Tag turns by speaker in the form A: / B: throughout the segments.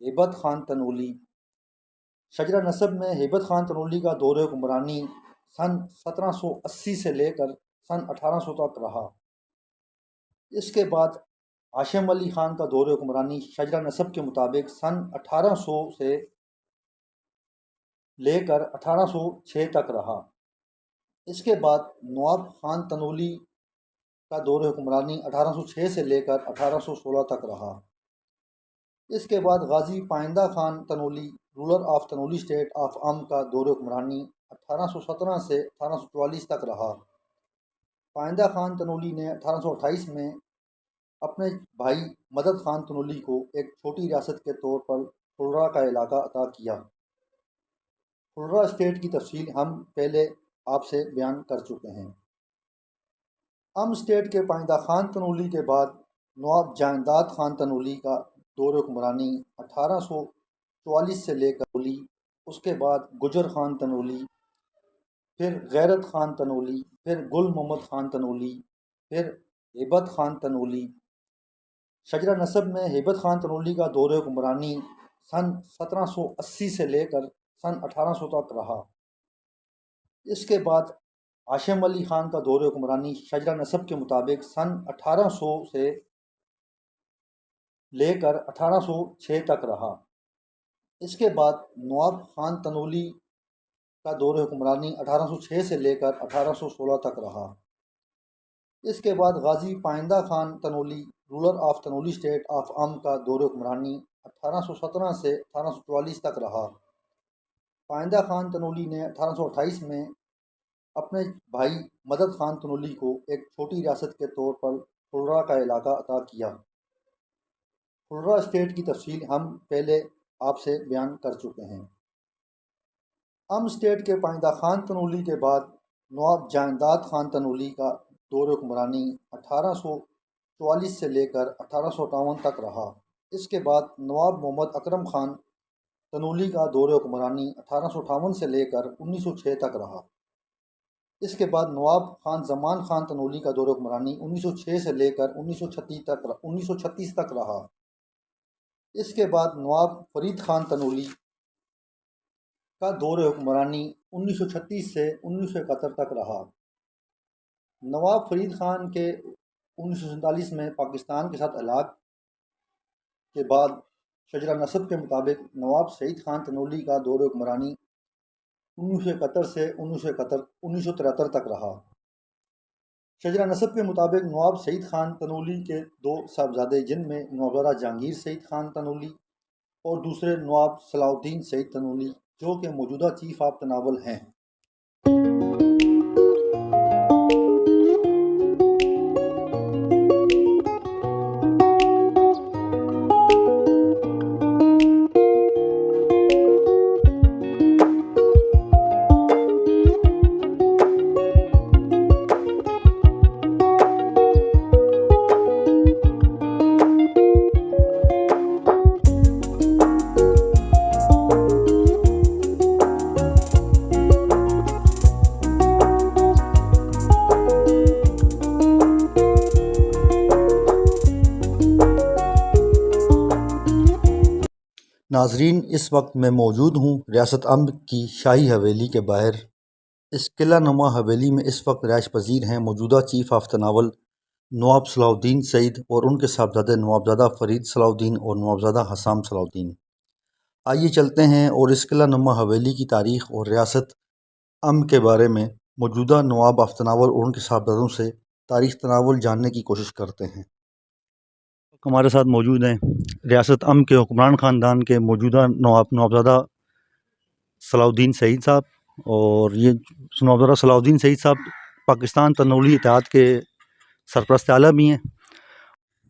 A: ہیبت خان تنولی۔ شجرہ نسب میں ہیبت خان تنولی کا دور حکمرانی سن 1780 سے لے کر سن 1800 تک رہا۔ اس کے بعد ہاشم علی خان کا دور حکمرانی شجرہ نسب کے مطابق سن 1800 سے لے کر 1806 تک رہا۔ اس کے بعد نواب خان تنولی کا دور حکمرانی 1806 سے لے کر 1816 تک رہا۔ اس کے بعد Ghazi Painda Khan Tanoli ruler of Tanoli state of Amb کا دور حکمرانی 1817 سے 1844 تک رہا۔ پائندہ خان تنولی نے 1828 میں اپنے بھائی مدد خان تنولی کو ایک چھوٹی ریاست کے طور پر پھلرا کا علاقہ عطا کیا۔ پھلرا اسٹیٹ کی تفصیل ہم پہلے آپ سے بیان کر چکے ہیں۔ ام اسٹیٹ کے پائندہ خان تنولی کے بعد نواب جائنداد خان تنولی کا دور حکمرانی 1844 سے لے کر اس کے بعد گجر خان تنولی، پھر غیرت خان تنولی، پھر گل محمد خان تنولی، پھر ہیبت خان تنولی۔ شجرہ نسب میں ہیبت خان تنولی کا دور حکمرانی سن 1780 سے لے کر سن 1800 تک رہا۔ اس کے بعد ہاشم علی خان کا دور حکمرانی شجرہ نسب کے مطابق سن 1800 سے لے کر 1806 تک رہا۔ اس کے بعد نواب خان تنولی کا دور حکمرانی 1806 سے لے کر 1816 تک رہا۔ اس کے بعد Ghazi Painda Khan Tanoli ruler of Tanoli state of Amb کا دور حکمرانی 1817 سے 1844 تک رہا۔ پائندہ خان تنولی نے 1828 میں اپنے بھائی مدد خان تنولی کو ایک چھوٹی ریاست کے طور پر پھلرا کا علاقہ عطا کیا۔ پھلرا اسٹیٹ کی تفصیل ہم پہلے آپ سے بیان کر چکے ہیں۔ ام اسٹیٹ کے پائندہ خان تنولی کے بعد نواب جائنداد خان تنولی کا دور حکمرانی 1844 سے لے کر 1858 تک رہا۔ اس کے بعد نواب محمد اکرم خان تنولی کا دور حکمرانی 1858 سے لے کر 1906 تک رہا۔ اس کے بعد نواب خان زمان خان تنولی کا دور حکمرانی 1906 سے لے کر 1936 تک رہا۔ اس کے بعد نواب فرید خان تنولی کا دور حکمرانی 1936 سے 1971 تک رہا۔ نواب فرید خان کے 1947 میں پاکستان کے ساتھ ہلاک کے بعد شجرہ نسب کے مطابق نواب سعید خان تنولی کا دور حکمرانی 1971 سے 1973 تک رہا۔ شجرہ نسب کے مطابق نواب سعید خان تنولی کے دو صاحبزادے، جن میں نوابزادہ جہانگیر سعید خان تنولی اور دوسرے نواب صلاح الدین سعید تنولی، جو کہ موجودہ چیف آف تناول ہیں۔ ناظرین، اس وقت میں موجود ہوں ریاست ام کی شاہی حویلی کے باہر۔ اس قلعہ نما حویلی میں اس وقت رہائش پذیر ہیں موجودہ چیف آف تناول نواب صلاح الدین سعید اور ان کے صاحبزادے نوابزادہ فرید صلاح الدین اور نوابزادہ حسام صلاح الدین۔ آئیے چلتے ہیں اور اس قلعہ نما حویلی کی تاریخ اور ریاست ام کے بارے میں موجودہ نواب آف تناول اور ان کے صاحبزادوں سے تاریخ تناول جاننے کی کوشش کرتے ہیں۔ ہمارے ساتھ موجود ہیں ریاست ام کے حکمران خاندان کے موجودہ نوابزادہ صلاح الدین سعید صاحب، اور یہ نوابزادہ صلاح الدین سعید صاحب پاکستان تنولی اتحاد کے سرپرست اعلیٰ بھی ہیں۔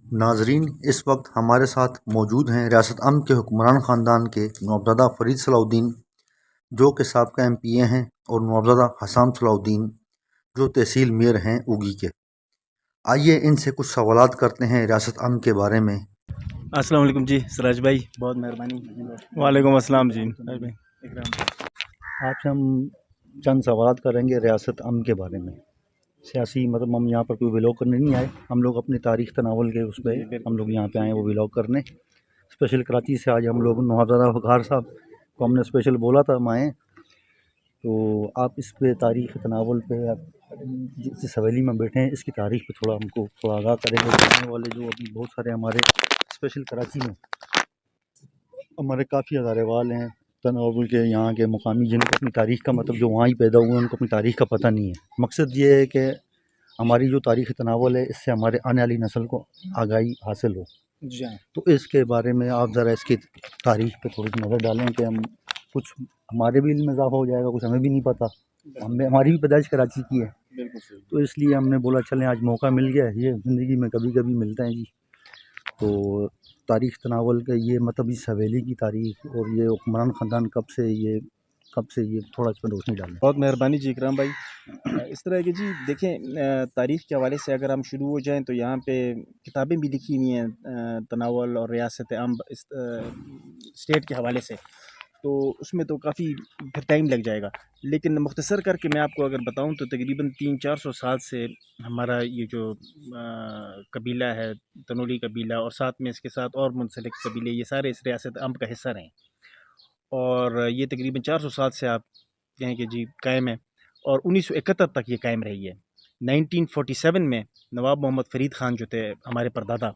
A: ناظرین، اس وقت ہمارے ساتھ موجود ہیں ریاست ام کے حکمران خاندان کے نوابزادہ فرید صلاح الدین، جو کہ سابقہ MPA ہیں، اور نوابزادہ حسام صلاح الدین، جو تحصیل میر ہیں اوگی کے۔ آئیے ان سے کچھ سوالات کرتے ہیں ریاست ام کے بارے میں۔
B: السلام علیکم جی سراج بھائی، بہت مہربانی۔ وعلیکم السلام جی۔
A: آپ سے ہم چند سوالات کریں گے ریاست ام کے بارے میں، سیاسی، مطلب ہم یہاں پر کوئی ولاگ کرنے نہیں آئے، ہم لوگ اپنی تاریخ تناول کے اس پہ ہم لوگ یہاں پہ آئے وہ ولاگ کرنے۔ اسپیشل کراچی سے آج ہم لوگ نوازادہ وقار صاحب کو ہم نے اسپیشل بولا تھا ہم آئیں، تو آپ اس پہ تاریخ تناول پہ آپ جس حویلی میں بیٹھے ہیں اس کی تاریخ پہ تھوڑا ہم کو تھوڑا آگاہ کریں گے۔ آنے والے جو ابھی بہت سارے ہمارے اسپیشل کراچی میں ہمارے کافی ہزارے وال ہیں تناول کے، یہاں کے مقامی، جن کو اپنی تاریخ کا مطلب جو وہاں ہی پیدا ہوئے ہیں ان کو اپنی تاریخ کا پتہ نہیں ہے۔ مقصد یہ ہے کہ ہماری جو تاریخ تناول ہے اس سے ہمارے آنے والی نسل کو آگاہی حاصل ہو۔
B: جی ہاں،
A: تو اس کے بارے میں آپ ذرا اس کی تاریخ پہ تھوڑی سی نظر ڈالیں کہ ہم کچھ ہمارے بھی علم میں اضافہ ہو جائے گا، کچھ ہمیں بھی نہیں پتہ، ہماری بھی پیدائش کراچی کی ہے،
B: بالکل صحیح۔
A: تو اس لیے ہم نے بولا چلیں آج موقع مل گیا ہے، یہ زندگی میں کبھی کبھی ملتا ہے جی۔ تو تاریخ تناول کا یہ مطلب اس حویلی کی تاریخ اور یہ حکمران خاندان کب سے یہ تھوڑا اس پہ روشنی ڈالیں۔
B: بہت مہربانی جی اکرام بھائی۔ اس طرح کہ جی دیکھیں، تاریخ کے حوالے سے اگر ہم شروع ہو جائیں تو یہاں پہ کتابیں بھی لکھی ہوئی ہیں تناول اور ریاست امب اسٹیٹ کے حوالے سے، تو اس میں تو کافی پھر ٹائم لگ جائے گا، لیکن مختصر کر کے میں آپ کو اگر بتاؤں تو تقریباً 300-400 سال سے ہمارا یہ جو قبیلہ ہے، تنولی قبیلہ، اور ساتھ میں اس کے ساتھ اور منسلک قبیلے، یہ سارے اس ریاست امب کا حصہ رہے ہیں، اور یہ تقریباً 400 سال سے آپ کہیں کہ جی قائم ہے، اور 1971 تک یہ قائم رہی ہے۔ 1947 میں نواب محمد فرید خان جو تھے ہمارے پردادا،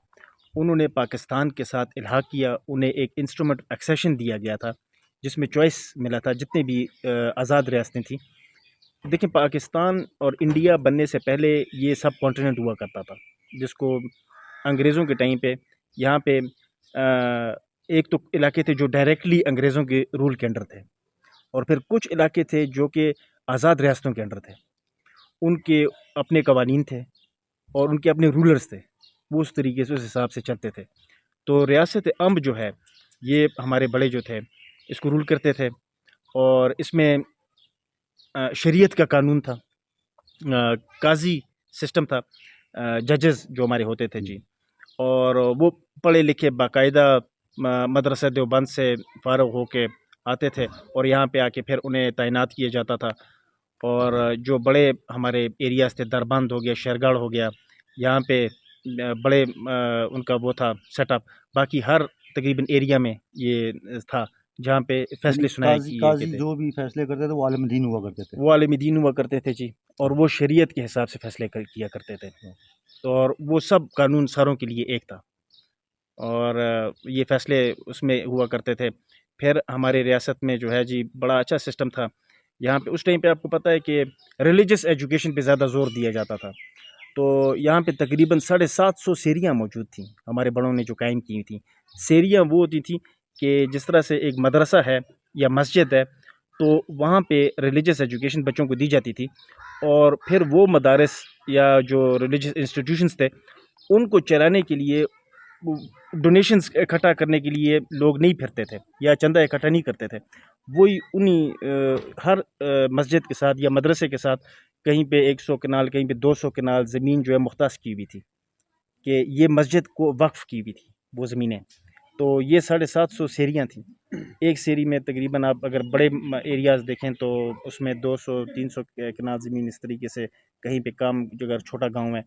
B: انہوں نے پاکستان کے ساتھ الحاق کیا، انہیں ایک انسٹرومنٹ ایکسیشن دیا گیا تھا جس میں چوائس ملا تھا جتنے بھی آزاد ریاستیں تھیں۔ دیکھیں، پاکستان اور انڈیا بننے سے پہلے یہ سب کانٹیننٹ ہوا کرتا تھا، جس کو انگریزوں کے ٹائم پہ یہاں پہ ایک تو علاقے تھے جو ڈائریکٹلی انگریزوں کے رول کے انڈر تھے، اور پھر کچھ علاقے تھے جو کہ آزاد ریاستوں کے انڈر تھے، ان کے اپنے قوانین تھے اور ان کے اپنے رولرز تھے، وہ اس طریقے سے اس حساب سے چلتے تھے۔ تو ریاست امب جو ہے یہ ہمارے بڑے جو تھے اس کو رول کرتے تھے، اور اس میں شریعت کا قانون تھا، قاضی سسٹم تھا، ججز جو ہمارے ہوتے تھے جی، اور وہ پڑھے لکھے باقاعدہ مدرسہ دیوبند سے فارغ ہو کے آتے تھے، اور یہاں پہ آ کے پھر انہیں تعینات کیا جاتا تھا، اور جو بڑے ہمارے ایریاز تھے، دربند ہو گیا، شیرگڑھ ہو گیا، یہاں پہ بڑے ان کا وہ تھا سیٹ اپ، باقی ہر تقریباً ایریا میں یہ تھا جہاں پہ فیصلے سنائے
A: قاضی جو بھی فیصلے کرتے تھے وہ عالم دین ہوا کرتے تھے،
B: وہ عالم دین ہوا کرتے تھے جی، اور وہ شریعت کے حساب سے فیصلے کیا کرتے تھے، اور وہ سب قانون ساروں کے لیے ایک تھا، اور یہ فیصلے اس میں ہوا کرتے تھے۔ پھر ہمارے ریاست میں جو ہے جی بڑا اچھا سسٹم تھا یہاں پہ، اس ٹائم پہ آپ کو پتہ ہے کہ ریلیجس ایجوکیشن پہ زیادہ زور دیا جاتا تھا، تو یہاں پہ تقریباً 750 سیریاں موجود تھیں ہمارے بڑوں نے جو قائم کی تھیں۔ سیریاں وہ ہوتی تھیں کہ جس طرح سے ایک مدرسہ ہے یا مسجد ہے تو وہاں پہ ریلیجس ایجوکیشن بچوں کو دی جاتی تھی، اور پھر وہ مدارس یا جو ریلیجس انسٹیٹیوشنز تھے ان کو چلانے کے لیے ڈونیشنز اکٹھا کرنے کے لیے لوگ نہیں پھرتے تھے یا چندہ اکٹھا نہیں کرتے تھے، وہی انہی ہر مسجد کے ساتھ یا مدرسے کے ساتھ کہیں پہ 100 کنال کہیں پہ 200 کنال زمین جو ہے مختص کی ہوئی تھی کہ یہ مسجد کو وقف کی ہوئی تھی وہ زمینیں، تو یہ 750 سیریاں تھیں۔ ایک سیری میں تقریباً آپ اگر بڑے ایریاز دیکھیں تو اس میں 200-300 کنال زمین اس طریقے سے، کہیں پہ کام جو اگر چھوٹا گاؤں ہے،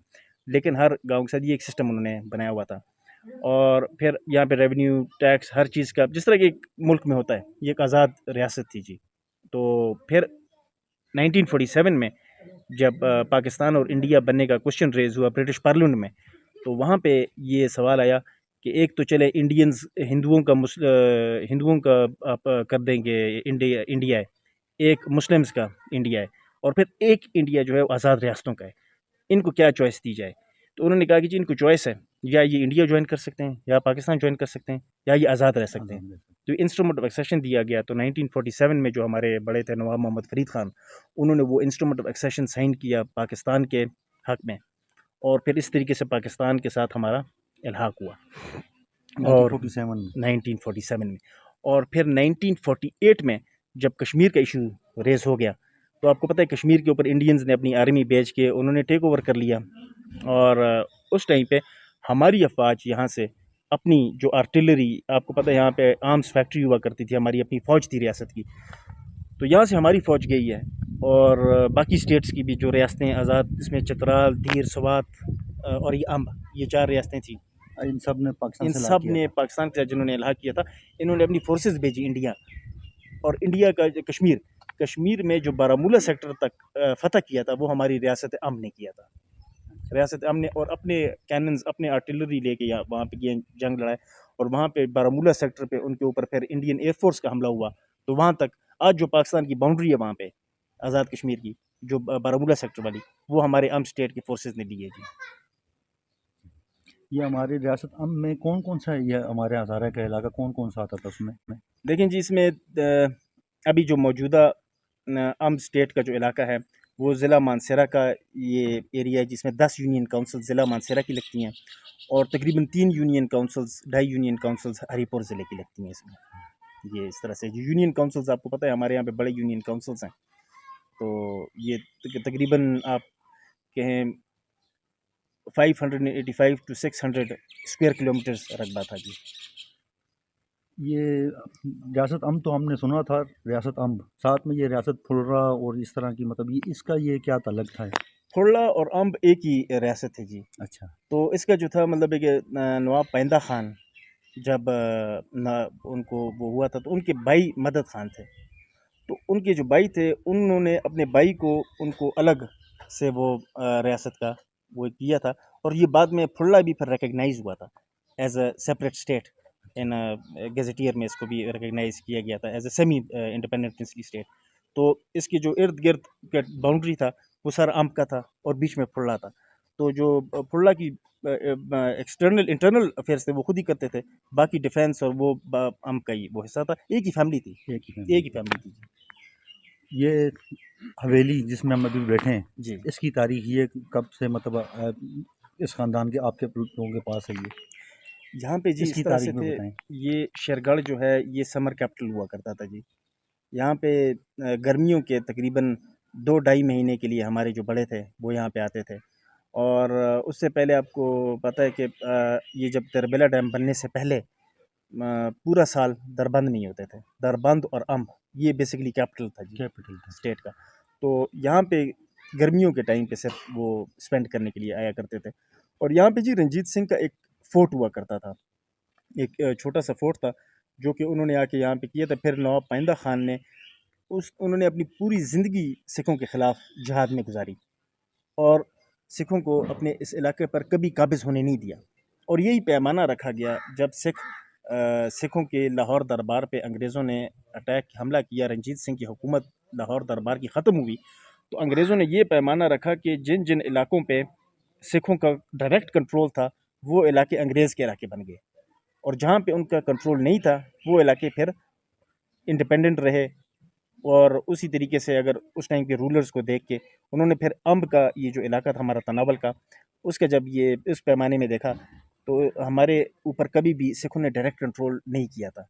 B: لیکن ہر گاؤں کے ساتھ یہ ایک سسٹم انہوں نے بنایا ہوا تھا، اور پھر یہاں پہ ریونیو ٹیکس ہر چیز کا جس طرح کہ ایک ملک میں ہوتا ہے، یہ ایک آزاد ریاست تھی جی۔ تو پھر 1947 میں جب پاکستان اور انڈیا بننے کا کوشچن ریز ہوا برٹش پارلیمنٹ میں، تو وہاں پہ یہ سوال آیا کہ ایک تو چلے انڈینز ہندوؤں کا آپ کر دیں گے انڈیا ہے، ایک مسلمز کا انڈیا ہے، اور پھر ایک انڈیا جو ہے وہ آزاد ریاستوں کا ہے، ان کو کیا چوائس دی جائے؟ تو انہوں نے کہا کہ جی ان کو چوائس ہے، یا یہ انڈیا جوائن کر سکتے ہیں، یا پاکستان جوائن کر سکتے ہیں، یا یہ آزاد رہ سکتے ہیں۔ تو انسٹرومنٹ آف ایکسیشن دیا گیا، تو 1947 میں جو ہمارے بڑے تھے نواب محمد فرید خان، انہوں نے وہ انسٹرومنٹ آف ایکسیشن سائن کیا پاکستان کے حق میں، اور پھر اس طریقے سے پاکستان کے ساتھ ہمارا الحاق ہوا، اور 1947 میں، اور پھر 1948 میں جب کشمیر کا ایشو ریز ہو گیا تو آپ کو پتہ ہے کشمیر کے اوپر انڈینز نے اپنی آرمی بھیج کے انہوں نے ٹیک اوور کر لیا، اور اس ٹائم پہ ہماری افواج یہاں سے اپنی جو آرٹلری، آپ کو پتہ ہے یہاں پہ آرمز فیکٹری ہوا کرتی تھی، ہماری اپنی فوج تھی ریاست کی، تو یہاں سے ہماری فوج گئی ہے، اور باقی سٹیٹس کی بھی جو ریاستیں آزاد، اس میں چترال، دیر، سوات اور یہ امب، یہ 4 ریاستیں تھیں،
A: ان سب نے پاکستان
B: ان
A: سے
B: سب نے پاکستان کے ساتھ جنہوں نے الحاق کیا تھا، انہوں نے اپنی فورسز بھیجی انڈیا، اور انڈیا کا جو کشمیر میں جو بارامولہ سیکٹر تک فتح کیا تھا وہ ہماری ریاست امن نے کیا تھا. ریاست امن نے اور اپنے کیننز، اپنے آرٹلری لے کے وہاں پہ گئے، جنگ لڑائے، اور وہاں پہ بارامولہ سیکٹر پہ ان کے اوپر پھر انڈین ایئر فورس کا حملہ ہوا. تو وہاں تک آج جو پاکستان کی باؤنڈری ہے وہاں پہ آزاد کشمیر کی، جو بارامولہ سیکٹر والی، وہ ہمارے آرم اسٹیٹ کی فورسز نے لی ہے جی.
A: یہ ہماری ریاست امن میں کون کون سا ہے؟ یہ ہمارے ہزارہ کا علاقہ کون کون سا آتا تھا اس میں؟
B: دیکھیں جی، اس میں ابھی جو موجودہ آرم اسٹیٹ کا جو علاقہ ہے وہ ضلع مانسیرا کا یہ ایریا ہے، جس میں 10 یونین کونسل ضلع مانسیرا کی لگتی ہیں، اور تقریباً 3 یونین کونسلز، 2.5 یونین کونسلز ہری پور ضلع کی لگتی ہیں اس میں. یہ اس طرح سے یونین کونسلز آپ کو پتہ ہے ہمارے یہاں پہ بڑے یونین کونسلز ہیں، تو یہ تقریباً آپ کہیں 585 to 600 اسکوائر کلومیٹرز رقبہ تھا جی.
A: یہ ریاست امن تو ہم نے سنا تھا، ریاست امن ساتھ میں یہ ریاست پھلرا اور اس طرح کی، مطلب یہ اس کا یہ کیا تعلق تھا؟
B: پھلڑا اور امب ایک ہی ریاست ہے جی.
A: اچھا.
B: تو اس کا جو تھا مطلب ہے کہ نواب پائندہ خان جب ان کو وہ ہوا تھا تو ان کے بھائی مدد خان تھے، تو ان کے جو بھائی تھے انہوں نے اپنے بھائی کو ان کو الگ سے وہ ریاست کا وہ کیا تھا، اور یہ بعد میں پھلڑا بھی پھر ریکگنائز ہوا تھا ایز اے سیپریٹ اسٹیٹ. ان گیزیٹیئر میں اس کو بھی ریکگنائز کیا گیا تھا as a semi independent princely state. تو اس کی جو ارد گرد کا باؤنڈری تھا وہ سارا امب کا تھا اور بیچ میں پھلڑا تھا. تو جو پھلڑا کی انٹرنل افیئرس تھے وہ خود ہی کرتے تھے، باقی ڈیفینس اور وہ امب کا ہی وہ حصہ تھا. ایک ہی فیملی تھی.
A: یہ حویلی جس میں ہم ابھی بیٹھے ہیں
B: جی،
A: اس کی تاریخ یہ کب سے مطلب اس خاندان کے آپ کے لوگوں کے پاس ہے؟ یہ
B: یہاں پہ جی
A: اس
B: اس
A: کی
B: طرح سے
A: تاریخ میں
B: تھے.
A: بتائیں.
B: یہ شیرگڑھ جو ہے یہ سمر کیپٹل ہوا کرتا تھا جی. یہاں پہ گرمیوں کے تقریباً 2-2.5 مہینے کے لیے ہمارے جو بڑے تھے وہ یہاں پہ آتے تھے. اور اس سے پہلے آپ کو پتہ ہے کہ یہ جب تربیلا ڈیم بننے سے پہلے پورا سال دربند نہیں ہوتے تھے. دربند اور امب یہ بیسیکلی کیپٹل تھا جی اسٹیٹ کا. تو یہاں پہ گرمیوں کے ٹائم پہ صرف وہ اسپینڈ کرنے کے لیے آیا کرتے تھے. اور یہاں پہ جی رنجیت سنگھ کا ایک فورٹ ہوا کرتا تھا، ایک چھوٹا سا فورٹ تھا جو کہ انہوں نے آ کے یہاں پہ کیا تھا. پھر نواب پائندہ خان نے انہوں نے اپنی پوری زندگی سکھوں کے خلاف جہاد میں گزاری اور سکھوں کو اپنے اس علاقے پر کبھی قابض ہونے نہیں دیا. اور یہی پیمانہ رکھا گیا جب سکھوں کے لاہور دربار پہ انگریزوں نے حملہ کیا، رنجیت سنگھ کی حکومت لاہور دربار کی ختم ہوئی، تو انگریزوں نے یہ پیمانہ رکھا کہ جن جن علاقوں پہ سکھوں کا ڈائریکٹ کنٹرول تھا وہ علاقے انگریز کے علاقے بن گئے، اور جہاں پہ ان کا کنٹرول نہیں تھا وہ علاقے پھر انڈیپینڈنٹ رہے. اور اسی طریقے سے اگر اس ٹائم کے رولرز کو دیکھ کے انہوں نے پھر امب کا یہ جو علاقہ تھا ہمارا تناول کا، اس کا جب یہ اس پیمانے میں دیکھا تو ہمارے اوپر کبھی بھی سکھوں نے ڈائریکٹ کنٹرول نہیں کیا تھا.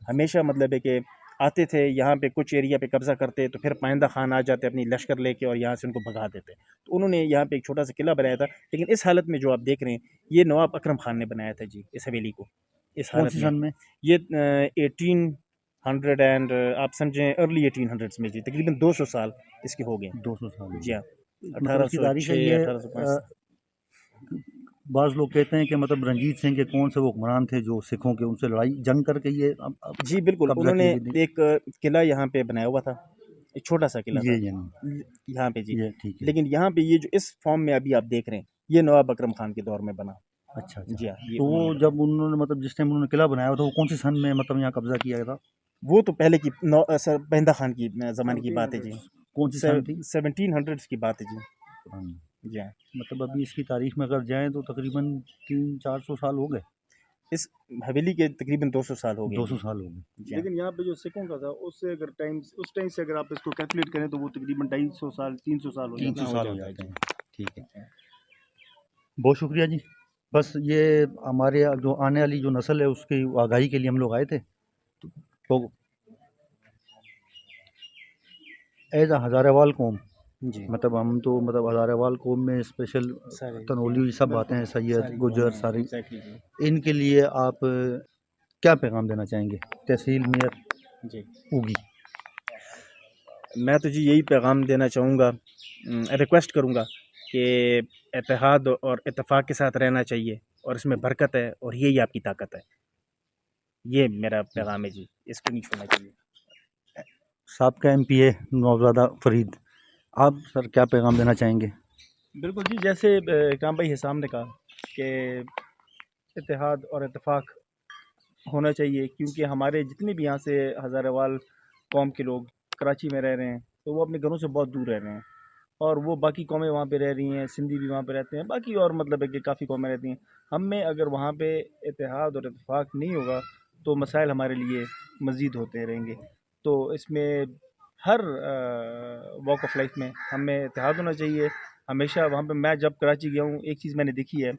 B: ہمیشہ مطلب ہے کہ آتے تھے یہاں پہ کچھ ایریا پہ قبضہ کرتے تو پھر پائندہ خان آ جاتے اپنی لشکر لے کے اور یہاں سے ان کو بھگا دیتے. تو انہوں نے یہاں پہ ایک چھوٹا سا قلعہ بنایا تھا، لیکن اس حالت میں جو آپ دیکھ رہے ہیں یہ نواب اکرم خان نے بنایا تھا جی اس حویلی کو. اس حالت میں یہ 1800 اینڈ آپ سمجھیں ارلی 1800s میں جی تقریباً 200 سال اس کے ہو گئے.
A: 200 سال
B: جی ہاں،
A: مطلب اس کی تاریخ ہے. یہ
B: 1805.
A: بعض لوگ کہتے ہیں کہ مطلب رنجیت سنگھ کے کون سے وہ حکمران تھے جو سکھوں کے ان سے لڑائی جنگ کر کے یہ
B: جی بالکل انہوں نے ایک قلعہ یہاں پہ بنایا ہوا تھا، ایک چھوٹا سا قلعہ تھا یہاں پہ جی. لیکن یہاں پہ یہ جو اس فارم میں ابھی آپ دیکھ رہے ہیں یہ نواب اکرم خان کے دور میں بنا.
A: اچھا
B: جی ہاں.
A: تو وہ جب انہوں نے مطلب جس ٹائم انہوں نے قلعہ بنایا ہوا تھا وہ کون سی سن میں مطلب یہاں قبضہ کیا گیا تھا؟
B: وہ تو پہلے کی پائندہ خان کی زمانے کی بات ہے جی.
A: کون سی سن تھی؟
B: 1700s کی بات ہے جی. جی ہاں.
A: مطلب ابھی اس کی تاریخ میں اگر جائیں تو تقریباً 300-400 سال ہو گئے.
B: اس حویلی کے تقریباً 200 سال ہو گئے.
A: 200 سال ہو گئے.
B: لیکن یہاں پہ جو سکھوں کا تھا اس سے اگر اس ٹائم سے اگر آپ اس کو کیلکولیٹ کریں تو وہ تقریباً 250 سال 300 سال ہو جاتے ہیں.
A: ٹھیک ہے، بہت شکریہ جی. بس یہ ہمارے جو آنے والی جو نسل ہے اس کی آگاہی کے لیے ہم لوگ آئے تھے. تو ایز اے ہزارہ وال قوم
B: جی
A: مطلب ہم تو مطلب ہزارہ وال قوم میں اسپیشل تنولی سب آتے ہیں، سید گجر ساری، ان کے لیے آپ کیا پیغام دینا چاہیں گے تحصیل میئر
B: جی
A: ہوگی؟
B: میں تو جی یہی پیغام دینا چاہوں گا، ریکویسٹ کروں گا کہ اتحاد اور اتفاق کے ساتھ رہنا چاہیے. اور اس میں برکت ہے اور یہی آپ کی طاقت ہے. یہ میرا پیغام ہے جی، اس کو نہیں چھوڑنا چاہیے.
A: سابقہ MP نوابزادہ فرید، آپ سر کیا پیغام دینا چاہیں گے؟
B: بالکل جی، جیسے اکرام بھائی حسام نے کہا کہ اتحاد اور اتفاق ہونا چاہیے، کیونکہ ہمارے جتنے بھی یہاں سے ہزارہ قوم کے لوگ کراچی میں رہ رہے ہیں تو وہ اپنے گھروں سے بہت دور رہ رہے ہیں، اور وہ باقی قومیں وہاں پہ رہ رہی ہیں، سندھی بھی وہاں پہ رہتے ہیں، باقی اور مطلب ہے کہ کافی قومیں رہتی ہیں. ہم میں اگر وہاں پہ اتحاد اور اتفاق نہیں ہوگا تو مسائل ہمارے لیے مزید ہوتے رہیں گے. تو اس میں ہر واک آف لائف میں ہمیں اتحاد ہونا چاہیے ہمیشہ. وہاں پہ میں جب کراچی گیا ہوں ایک چیز میں نے دیکھی ہے،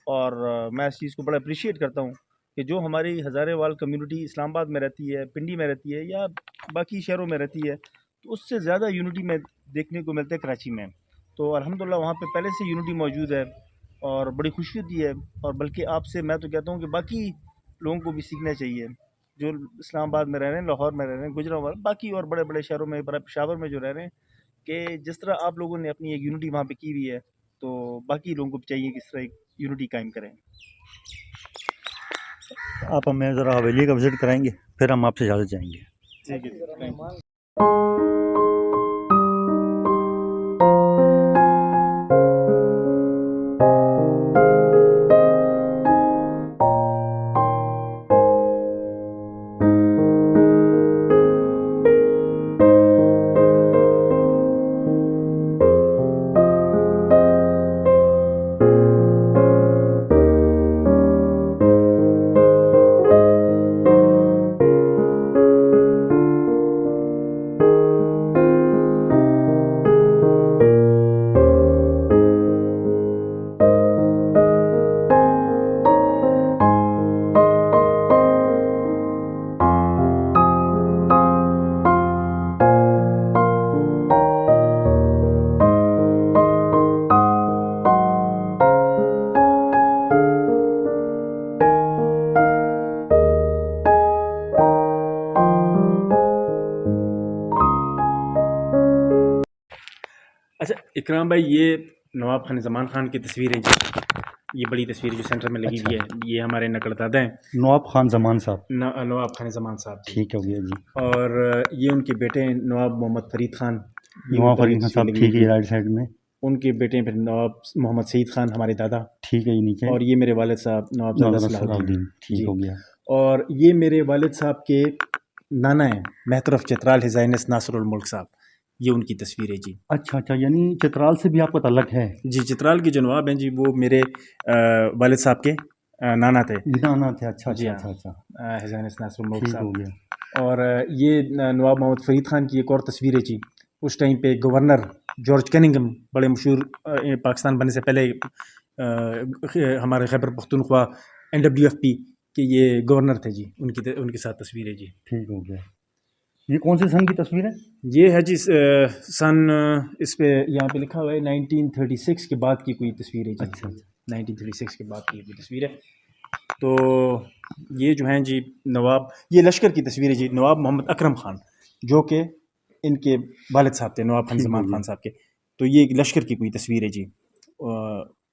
B: اور میں اس چیز کو بڑا اپریشیٹ کرتا ہوں کہ جو ہماری ہزارے وال کمیونٹی اسلام آباد میں رہتی ہے، پنڈی میں رہتی ہے، یا باقی شہروں میں رہتی ہے، تو اس سے زیادہ یونٹی میں دیکھنے کو ملتا ہے کراچی میں. تو الحمدللہ وہاں پہ پہلے سے یونٹی موجود ہے اور بڑی خوشی ہوتی ہے. اور بلکہ آپ سے میں تو کہتا ہوں کہ باقی لوگوں کو بھی سیکھنا چاہیے جو اسلام آباد میں رہ رہے ہیں، لاہور میں رہ رہے ہیں، گجرات، باقی اور بڑے بڑے شہروں میں، پشاور میں جو رہ رہے ہیں، کہ جس طرح آپ لوگوں نے اپنی ایک یونٹی وہاں پہ کی ہوئی ہے تو باقی لوگوں کو بھی چاہیے کہ اس طرح ایک یونٹی قائم کریں.
A: آپ ہمیں ذرا حویلی کا وزٹ کرائیں گے، پھر ہم آپ سے اجازت چاہیں گے.
B: ٹھیک ہے، تھینک یو. اچھا اکرام بھائی، یہ نواب خان زمان خان کی تصویر ہے جی، یہ بڑی تصویر جو سینٹر میں لگی ہوئی ہے، یہ ہمارے نقل دادا ہیں
A: نواب خان زمان صاحب.
B: نواب خان زمان صاحب جی.
A: ٹھیک ہو گیا جی.
B: اور یہ ان کے بیٹے ہیں نواب محمد فرید خان. یہ
A: نواب
B: اوپر یہ
A: فرید خان
B: تصویر
A: صاحب
B: لگی
A: ٹھیک
B: ہوئی
A: ہے رائٹ سائڈ میں.
B: ان کے بیٹے ہیں پھر نواب محمد سعید خان ہمارے دادا.
A: ٹھیک ہے جی نیچے.
B: اور یہ میرے والد صاحب نوابزادہ صلاح الدین.
A: ٹھیک
B: جی.
A: ہو گیا.
B: اور یہ میرے والد صاحب کے نانا ہیں محترف چترال ہز ہائنس ناصر الملک صاحب، یہ ان کی تصویر ہے جی.
A: اچھا اچھا، یعنی چترال سے بھی آپ کا تعلق ہے؟
B: جی، چترال کے جو نواب ہیں جی وہ میرے والد صاحب کے نانا تھے.
A: نانا تھے. اچھا
B: جی
A: اچھا
B: ہاں،
A: اچھا اچھا،
B: ہز ہائنس ناصر الملک
A: ٹھیک
B: صاحب.
A: ہو گیا.
B: اور یہ نواب محمد فرید خان کی ایک اور تصویر ہے جی. اس ٹائم پہ گورنر جارج کننگم، بڑے مشہور پاکستان بننے سے پہلے ہمارے خیبر پختونخوا NWFP کہ یہ گورنر تھے جی، ان کے ساتھ تصویر ہے جی.
A: ٹھیک ہو گیا. یہ کون سے سن کی تصویر ہے؟
B: یہ ہے جی سن، اس پہ یہاں پہ لکھا ہوا ہے 1936 کے بعد کی کوئی تصویر ہے جی.
A: اچھا اچھا
B: 1936 کے بعد کی کوئی تصویر ہے. تو یہ جو ہیں جی نواب، یہ لشکر کی تصویر ہے جی، نواب محمد اکرم خان جو کہ ان کے والد صاحب تھے نواب خان
A: ٹھیک
B: زمان
A: ہو
B: خان
A: گیا.
B: صاحب کے. تو یہ ایک لشکر کی کوئی تصویر ہے جی،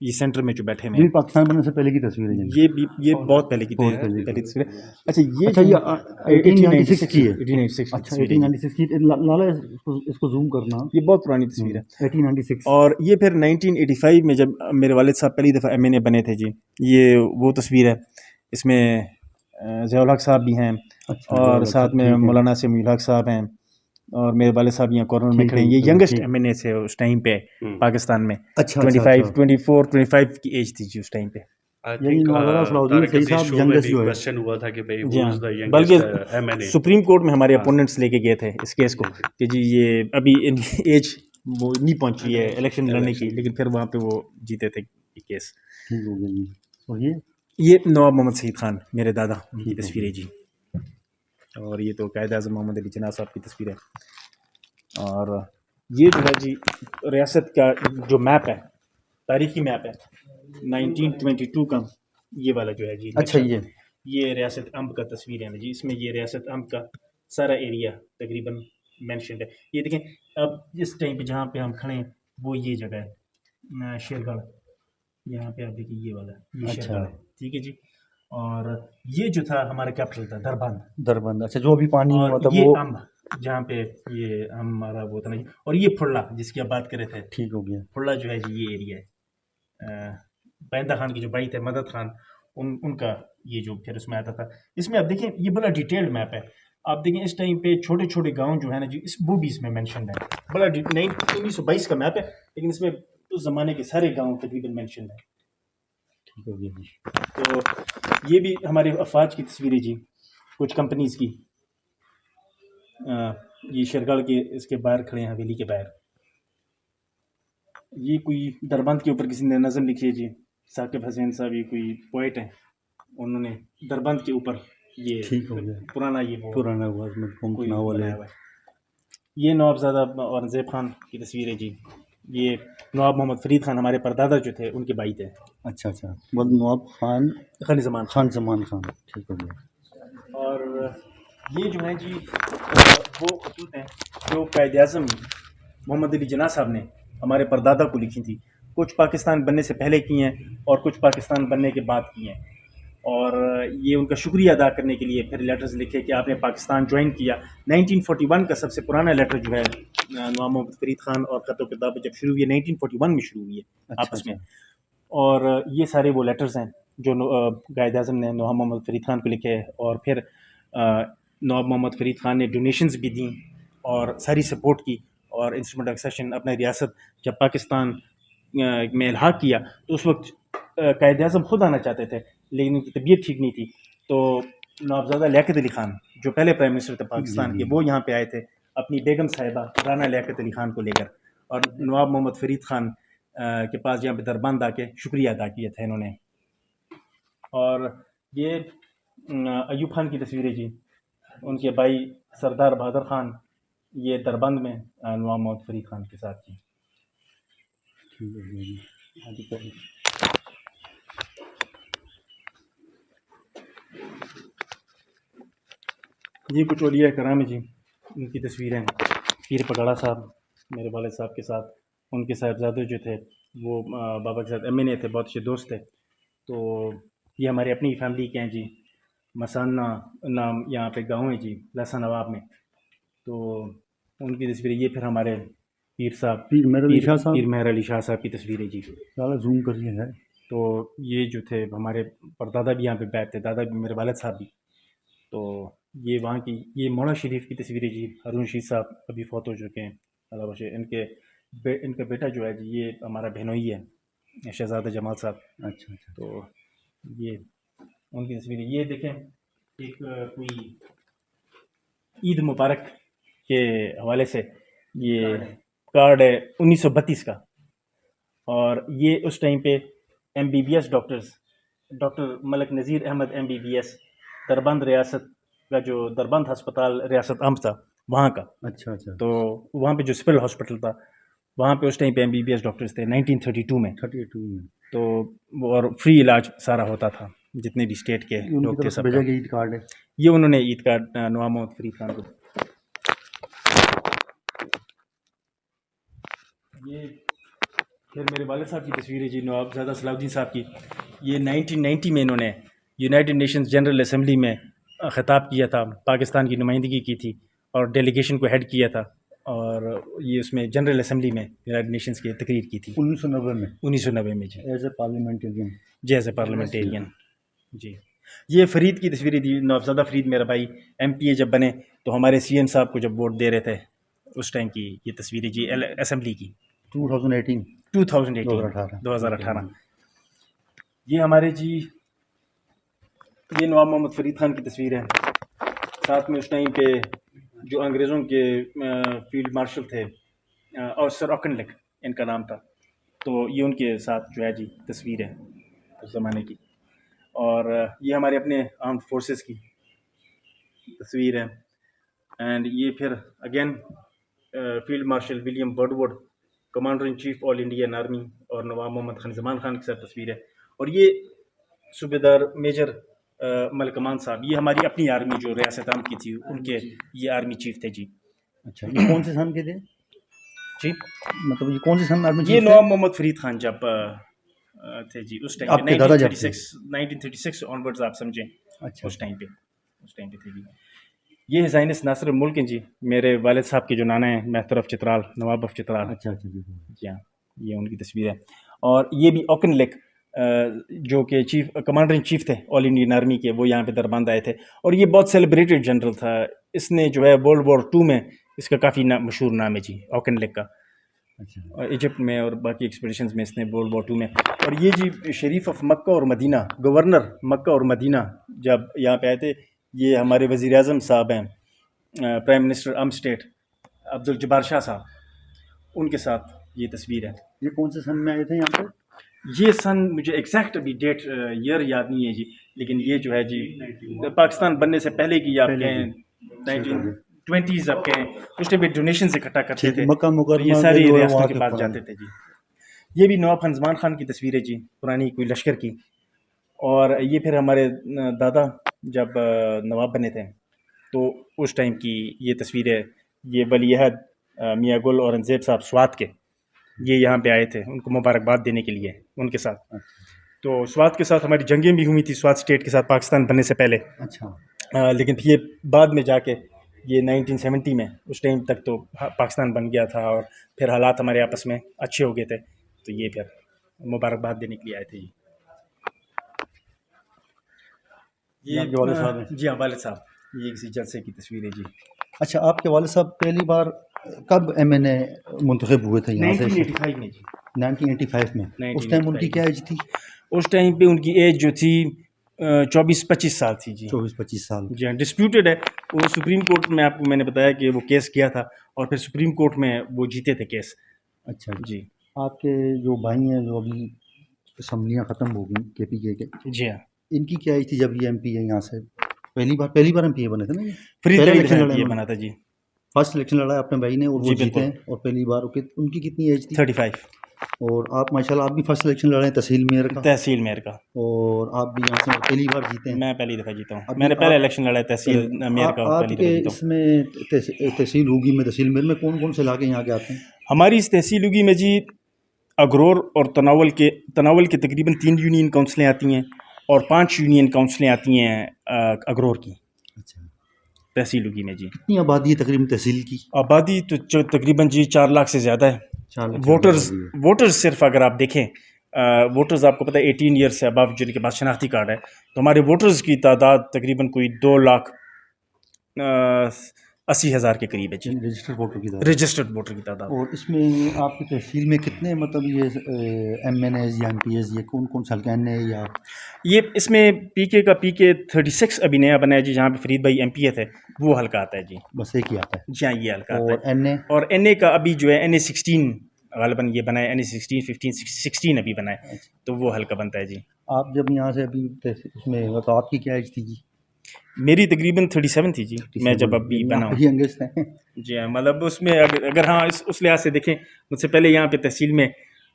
B: یہ سینٹر میں جو بیٹھے ہوئے
A: یہ
B: ہیں.
A: پاکستان بننے سے پہلے کی تصویر ہے جی.
B: یہ بہت پہلے کی
A: بہت پہلے
B: پہلی
A: کی.
B: تصویر ہے. اچھا یہ
A: اچھا
B: جو
A: یہ
B: ہے
A: 1896 کی ہے.
B: 1896 کی
A: اچھا
B: تصویر ہے جی.
A: 1896 کی. لالا اس کو زوم کرنا.
B: یہ بہت پرانی تصویر ہے.
A: 1896.
B: اور یہ پھر 1985 میں جب میرے والد صاحب پہلی دفعہ MNA بنے تھے جی، یہ وہ تصویر ہے. اس میں ضیاء الحق صاحب بھی ہیں،
A: اچھا
B: اور ساتھ میں مولانا سمیع الحق صاحب ہیں، اور میرے والد صاحب یہاں کارنر میں کھڑے ہیں. یہ ینگسٹ MNA تھے اس ٹائم پہ پاکستان میں. 24 کی ایج تھی جی اس ٹائم پہ.
A: یعنی نوابزادہ صلاح الدین صحیح صاحب ینگسٹ جو ہے.
C: کوسچن ہوا تھا کہ بھئی
B: جی
C: who
B: ہاں،
C: is the
B: بلکہ
C: youngest MNA.
B: سپریم کورٹ میں ہمارے اپوننٹس لے کے گئے تھے اس کیس کو کہ جی یہ ابھی ان کی ایج وہ نہیں پہنچی ہے الیکشن لڑنے کی، لیکن پھر وہاں پہ وہ جیتے تھے یہ کیس.
A: ٹھیک ہو گیا جی. اور
B: یہ نواب محمد سعید خان میرے دادا، ان کی
A: ٹھیک ہو
B: تصویر ہے
A: گیا.
B: جی. اور یہ تو قائد اعظم محمد علی جناح صاحب کی تصویر ہے. اور یہ جو ہے جی ریاست کا جو میپ ہے، تاریخی میپ ہے 1922 کا، یہ والا جو ہے جی
A: اچھا
B: نقشہ، یہ ریاست امب کا تصویر ہے جی. اس میں یہ ریاست امب کا سارا ایریا تقریباً مینشنڈ ہے. یہ دیکھیں اب اس ٹائم پہ جہاں پہ ہم کھڑے ہیں وہ یہ جگہ ہے شیر گڑھ. یہاں پہ آپ دیکھیں یہ والا، یہ شیر
A: اچھا
B: گڑھ ہے. ٹھیک ہے جی. اور یہ جو تھا ہمارا کیپٹل تھا دربند.
A: دربند. اچھا جو ابھی پانی
B: اور
A: مطلب
B: یہ
A: وہ
B: امب جہاں پہ یہ ہمارا وہ تھا نا جی. اور یہ پھڑلا جس کی آپ بات کر رہے تھے,
A: ٹھیک ہو گیا.
B: پھڑلا جو ہے جی یہ ایریا ہے. پائندہ خان کے جو بھائی تھے مدد خان, ان کا یہ جو پھر اس میں آتا تھا. اس میں آپ دیکھیں یہ بڑا ڈیٹیلڈ میپ ہے. آپ دیکھیں اس ٹائم پہ چھوٹے چھوٹے گاؤں جو ہے نا جی, وہ بھی اس میں مینشنڈ ہے. بڑا 1922 کا میپ ہے, لیکن اس میں اس زمانے کے سارے گاؤں تقریباً مینشنڈ ہے.
A: ٹھیک ہو گیا جی.
B: تو یہ بھی ہمارے افواج کی تصویریں جی, کچھ کمپنیز کی. یہ شیرگڑھ کے اس کے باہر کھڑے ہیں, حویلی کے باہر. یہ کوئی دربند کے اوپر کسی نے نظم لکھی ہے جی, ثاقب حسین صاحب, یہ کوئی پوئٹ ہیں, انہوں نے دربند کے اوپر یہ
A: ٹھیک ہو گیا.
B: پرانا یہ وہ
A: پرانا
B: کوئی
A: ناول ہے.
B: بنایا ہوا ہے. یہ نوابزادہ اورنگزیب خان کی تصویر ہے جی. یہ نواب محمد فرید خان ہمارے پردادا جو تھے ان کے بھائی تھے.
A: اچھا اچھا, نواب خان
B: خان زمان
A: خان زمان خان. ٹھیک ہو گیا.
B: اور یہ جو ہیں جی وہ خطوط ہیں جو قائد اعظم محمد علی جناح صاحب نے ہمارے پردادا کو لکھی تھی. کچھ پاکستان بننے سے پہلے کی ہیں اور کچھ پاکستان بننے کے بعد کی ہیں. اور یہ ان کا شکریہ ادا کرنے کے لیے پھر لیٹرز لکھے کہ آپ نے پاکستان جوائن کیا. 1941 کا سب سے پرانا لیٹر جو ہے نواب محمد فرید خان اور خط و کتاب جب شروع ہوئی ہے 1941 میں شروع ہوئی ہے آپس میں. اور یہ سارے وہ لیٹرز ہیں جو قائد اعظم نے نواب محمد فرید خان کو لکھے. اور پھر نواب محمد فرید خان نے ڈونیشنز بھی دیں اور ساری سپورٹ کی. اور انسٹرومنٹ آف ایکسیشن اپنا ریاست جب پاکستان میں الحاق کیا تو اس وقت قائد اعظم خود آنا چاہتے تھے, لیکن ان کی طبیعت ٹھیک نہیں تھی. تو نوابزادہ لیاقت علی خان جو پہلے پرائم منسٹر تھے پاکستان کے, وہ یہاں پہ آئے تھے اپنی بیگم صاحبہ رانا لیاقت علی خان کو لے کر. اور نواب محمد فرید خان کے پاس یہاں پہ دربند آ کے شکریہ ادا کیا تھا انہوں نے. اور یہ ایوب خان کی تصویریں جی, ان کے بھائی سردار بہادر خان یہ دربند میں نواب محمد فرید خان کے ساتھ جی. یہ کچھ اولیاء کرام ہیں جی, ان کی تصویریں ہیں. پیر پگاڑا صاحب میرے والد صاحب کے ساتھ, ان کے صاحبزادے جو تھے وہ بابا کے ساتھ MNA تھے, بہت اچھے دوست تھے. تو یہ ہماری اپنی فیملی کے ہیں جی. مسانہ نام یہاں پہ گاؤں ہے جی, لہسا نواب میں. تو ان کی تصویریں. یہ پھر ہمارے پیر صاحب
A: پیر
B: مہر علی شاہ صاحب کی تصویریں جی.
A: زوم کر رہی ہے.
B: تو یہ جو تھے ہمارے پردادا بھی یہاں پہ بیٹھتے, دادا بھی, میرے والد صاحب بھی. تو یہ وہاں کی یہ مولا شریف کی تصویریں جی. ہارون رشید صاحب ابھی فوت ہو چکے ہیں, اللہ بخشے. ان کا بیٹا جو ہے جی یہ ہمارا بہنوئی ہے, شہزادہ جمال صاحب.
A: اچھا اچھا.
B: تو یہ ان کی تصویریں. یہ دیکھیں ایک کوئی عید مبارک کے حوالے سے یہ کارڈ ہے 1932 کا. اور یہ اس ٹائم پہ MBBS ڈاکٹرز, ڈاکٹر ملک نذیر احمد MBBS دربند ریاست کا, جو دربند ہسپتال ریاست عام تھا وہاں کا.
A: اچھا اچھا.
B: تو وہاں پہ جو سول ہاسپٹل تھا وہاں پہ اس ٹائم پہ MBBS ڈاکٹرز تھے 1932 میں.
A: 32 میں.
B: تو اور فری علاج سارا ہوتا تھا جتنے بھی اسٹیٹ کے لوگ تھے سب کا.
A: عید کارڈ ہے
B: یہ انہوں نے عید کارڈ نواب محمد فرید خان کو. یہ پھر میرے والد صاحب کی تصویر ہے جی, نواب زادہ صلاح الدین صاحب کی. یہ 1990 میں انہوں نے یونائٹڈ نیشنز جنرل اسمبلی میں خطاب کیا تھا, پاکستان کی نمائندگی کی تھی اور ڈیلیگیشن کو ہیڈ کیا تھا. اور یہ اس میں جنرل اسمبلی میں یونائٹڈ نیشنز کی تقریر کی تھی 1990 میں جی,
A: ایز اے پارلیمنٹیرین.
B: جی ایز اے پارلیمنٹیرین جی. یہ فرید کی تصویریں دی. نوابزادہ فرید میرا بھائی MPA جب بنے تو ہمارے CM صاحب کو جب ووٹ دے رہے تھے اس ٹائم کی یہ تصویریں جی, اسمبلی کی 2018. یہ ہمارے جی یہ نواب محمد فرید خان کی تصویر ہے. ساتھ میں اس ٹائم پہ جو انگریزوں کے فیلڈ مارشل تھے اور سر آکنلک ان کا نام تھا, تو یہ ان کے ساتھ جو ہے جی تصویر ہے اس زمانے کی. اور یہ ہمارے اپنے آرمڈ فورسز کی تصویر ہے. اینڈ یہ پھر again field marshal William bird would, commander in chief all Indian army, اور نواب محمد خان زمان خان کے ساتھ تصویر ہے. اور یہ صوبیدار میجر ملک امان صاحب, یہ ہماری اپنی آرمی جو ریاست عام کی تھی ان کے یہ آرمی چیف تھے جی.
A: اچھا, یہ کون سے سن کے تھے
B: جی؟
A: مطلب یہ کون سے سن آرمی
B: یہ نواب محمد فرید خان جب تھے جی اس ٹائم
A: آپ کے دادا جب تھے؟
B: 1936 آنورڈز آپ سمجھیں
A: اچھا
B: اس ٹائم پہ تھے جی. یہ زائنس ناصر الملک ہیں جی, میرے والد صاحب کے جو نانا ہیں محتر آف چترال, نواب آف چترال.
A: اچھا اچھا جی
B: جی ہاں, یہ ان کی تصویر ہے. اور یہ بھی اوکن لیک جو کہ کمانڈر ان چیف تھے آل انڈین آرمی کے, وہ یہاں پہ دربند آئے تھے. اور یہ بہت سیلیبریٹڈ جنرل تھا. اس نے جو ہے ورلڈ وار 2 میں اس کا کافی مشہور نام ہے جی اوکن لیک کا.
A: اچھا
B: اور ایجپٹ میں اور باقی ایکسپیڈیشنز میں اس نے ورلڈ وار 2 میں. اور یہ جی شریف آف مکہ اور مدینہ, گورنر مکہ اور مدینہ جب یہاں پہ آئے تھے, یہ ہمارے وزیر اعظم صاحب ہیں, پرائم منسٹر اسٹیٹ عبد الجبار شاہ صاحب, ان کے ساتھ یہ تصویر ہے.
A: یہ کون سے سن میں آئے تھے یہاں پہ؟
B: یہ سن مجھے ایگزیکٹ ابھی ڈیٹ ایئر یاد نہیں ہے جی, لیکن یہ جو ہے جی پاکستان بننے سے پہلے کی آپ کہیں 1920s آپ کہیں, اس ٹائم پہ ڈونیشنز اکٹھا کرتے تھے,
A: مکہ
B: تو یہ
A: مکرمہ
B: ساری
A: جو ہے
B: ریاستوں
A: وہاں
B: کے
A: کے
B: پاس
A: قرآن.
B: جاتے تھے جی. یہ بھی نواب خان زمان خان کی تصویر ہے جی, پرانی کوئی لشکر کی. اور یہ پھر ہمارے دادا جب نواب بنے تھے تو اس ٹائم کی یہ تصویر ہے. یہ ولی عہد میاں گل اورنگزیب صاحب سوات کے, یہ یہاں پہ آئے تھے ان کو مبارکباد دینے کے لیے ان کے ساتھ. تو سوات کے ساتھ ہماری جنگیں بھی ہوئی تھی, سوات اسٹیٹ کے ساتھ پاکستان بننے سے پہلے.
A: اچھا
B: لیکن یہ بعد میں جا کے یہ 1970 میں, اس ٹائم تک تو پاکستان بن گیا تھا اور پھر حالات ہمارے آپس میں اچھے ہو گئے تھے, تو یہ پھر مبارکباد دینے کے لیے آئے تھے جی.
A: یہ آپ کے والد صاحب ہیں؟
B: جی ہاں والد صاحب, یہ کسی جلسے کی تصویر ہے جی.
A: اچھا, آپ کے والد صاحب پہلی بار کب ایم این اے منتخب ہوئے تھے یہاں سے؟
B: 1985 میں جی.
A: 1985 میں. اس ٹائم ان کی کیا ایج تھی؟
B: اس ٹائم پہ ان کی ایج جو تھی 24-25 سال تھی جی.
A: 24-25 سال.
B: جی ہاں, ڈسپیوٹیڈ ہے. وہ سپریم کورٹ میں, آپ کو میں نے بتایا کہ وہ کیس کیا تھا اور پھر سپریم کورٹ میں وہ جیتے تھے کیس.
A: اچھا
B: جی.
A: آپ کے جو بھائی ہیں جو ابھی اسمبلیاں ختم ہو گئیں کے پی کے,
B: جی ہاں,
A: ان کی کیا ایج تھی جب یہ ایم پی ہے یہاں سے؟ پہلی بار ایم پی اے بنے تھے نا؟
B: فری
A: پہلا
B: تحریر
A: الیکشن
B: میں
A: لڑا
B: یہ بنا تھا جی.
A: فرسٹ الیکشن لڑا اپنے بھائی نے اور وہ
B: جی
A: جیتے
B: بالکل.
A: ہیں. اور پہلی بار ان کی کتنی ایج تھی؟
B: 35.
A: اور آپ ماشاءاللہ آپ بھی فرسٹ الیکشن لڑے ہیں تحصیل میئر کا؟
B: تحصیل میئر کا.
A: اور آپ بھی یہاں سے پہلی بار جیتے ہیں؟
B: میں پہلی دفعہ جیتا ہوں.
A: ابھی
B: میں نے پہلا
A: آپ
B: الیکشن لڑا ہے تحصیل میئر کا, اور پہلی
A: آپ
B: دفعہ
A: کے
B: جیتا ہوں.
A: اس میں تحصیل ہوگی میں, تحصیل میئر میں کون کون سے علاقے یہاں کے آتے ہیں؟
B: ہماری اس تحصیل ہوگی میں جی اگرور اور تناول کے تقریباً 3 یونین کونسلیں آتی ہیں اور 5 یونین کونسلیں آتی ہیں اگرور کی.
A: اچھا,
B: تحصیل ہوگی میں جی.
A: کتنی آبادی ہے تقریباً تحصیل کی؟
B: آبادی تو تقریباً جی 4 لاکھ سے زیادہ ہے.
A: 4 لاکھ سے زیادہ آبادی ہے.
B: ووٹرز صرف اگر آپ دیکھیں, ووٹرز آپ کو پتہ ہے 18 ایئر سے ابو جن کے پاس شناختی کارڈ ہے, تو ہمارے ووٹرز کی تعداد تقریباً کوئی 2,80,000 کے قریب ہے جی.
A: رجسٹرڈ ووٹر کی تعداد.
B: رجسٹرڈ ووٹر کی تعداد.
A: اور اس میں آپ کی تحصیل میں کتنے مطلب یہ ایم این ایز یا ایم پی ایز, یہ کون کون سے حلقے ہیں یا؟
B: یہ اس میں پی کے 36 ابھی نیا بنا ہے جی, جہاں پہ فرید بھائی ایم پی اے تھے, وہ حلقہ آتا ہے جی.
A: بس ایک ہی آتا ہے.
B: جی ہاں, یہ حلقہ آتا
A: اور
B: ہے.
A: این اے؟
B: اور این اے کا ابھی جو ہے این اے 16 غالباً یہ بنا ہے, این اے 16 ابھی بنا ہے, تو وہ حلقہ بنتا ہے جی.
A: آپ جب یہاں سے ابھی اس میں تو آپ کی کیا ایج تھی جی؟
B: میری تقریباً 37 تھی جی, میں جب ابھی بنا ہوں.
A: ینگسٹ ہیں.
B: جی ہاں, مطلب اس میں اگر ہاں اس لحاظ سے دیکھیں مجھ سے پہلے یہاں پہ تحصیل میں,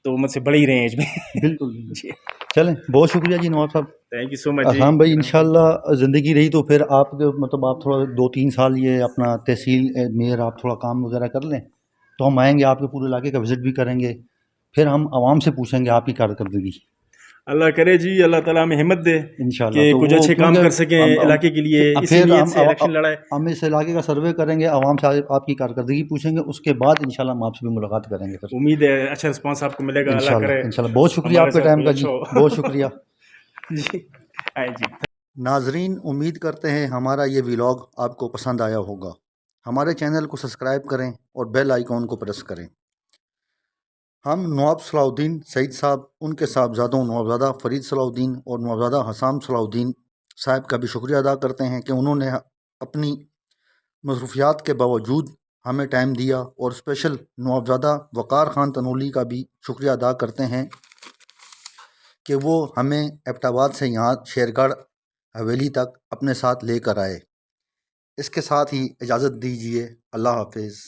B: تو مجھ سے بڑے ہی رہے ایج میں.
A: بالکل.
B: جی
A: چلیں, بہت شکریہ جی نواب صاحب.
B: تھینک یو سو مچ جی.
A: ہاں بھائی, انشاءاللہ زندگی رہی تو پھر آپ مطلب آپ تھوڑا 2-3 سال یہ اپنا تحصیل میئر آپ تھوڑا کام وغیرہ کر لیں, تو ہم آئیں گے آپ کے پورے علاقے کا وزٹ بھی کریں گے, پھر ہم عوام سے پوچھیں گے آپ کی کارکردگی.
B: اللہ کرے جی, اللہ تعالیٰ ہمیں ہمت دے
A: انشاءاللہ.
B: کہ
A: تو
B: کچھ اچھے کام کر سکیں علاقے کے لیے, اسی نیت سے الیکشن لڑائے.
A: ہم اس علاقے کا سروے کریں گے, عوام سے آپ کی کارکردگی پوچھیں گے, اس کے بعد انشاءاللہ ہم آپ سے بھی ملاقات کریں گے.
B: امید ہے اچھا رسپانس آپ کو ملے گا. اللہ کرے.
A: انشاءاللہ. بہت شکریہ آپ کے ٹائم کا جی, بہت شکریہ.
B: جی جی.
A: ناظرین, امید کرتے ہیں ہمارا یہ ولاگ آپ کو پسند آیا ہوگا. ہمارے چینل کو سبسکرائب کریں اور بیل آئیکن کو پریس کریں. ہم نواب صلاح الدین سعید صاحب, ان کے صاحبزادوں نوابزادہ فرید صلاح الدین اور نوابزادہ حسام صلاح الدین صاحب کا بھی شکریہ ادا کرتے ہیں کہ انہوں نے اپنی مصروفیات کے باوجود ہمیں ٹائم دیا, اور اسپیشل نوابزادہ وقار خان تنولی کا بھی شکریہ ادا کرتے ہیں کہ وہ ہمیں ایبٹ آباد سے یہاں شیرگڑھ حویلی تک اپنے ساتھ لے کر آئے. اس کے ساتھ ہی اجازت دیجیے. اللہ حافظ.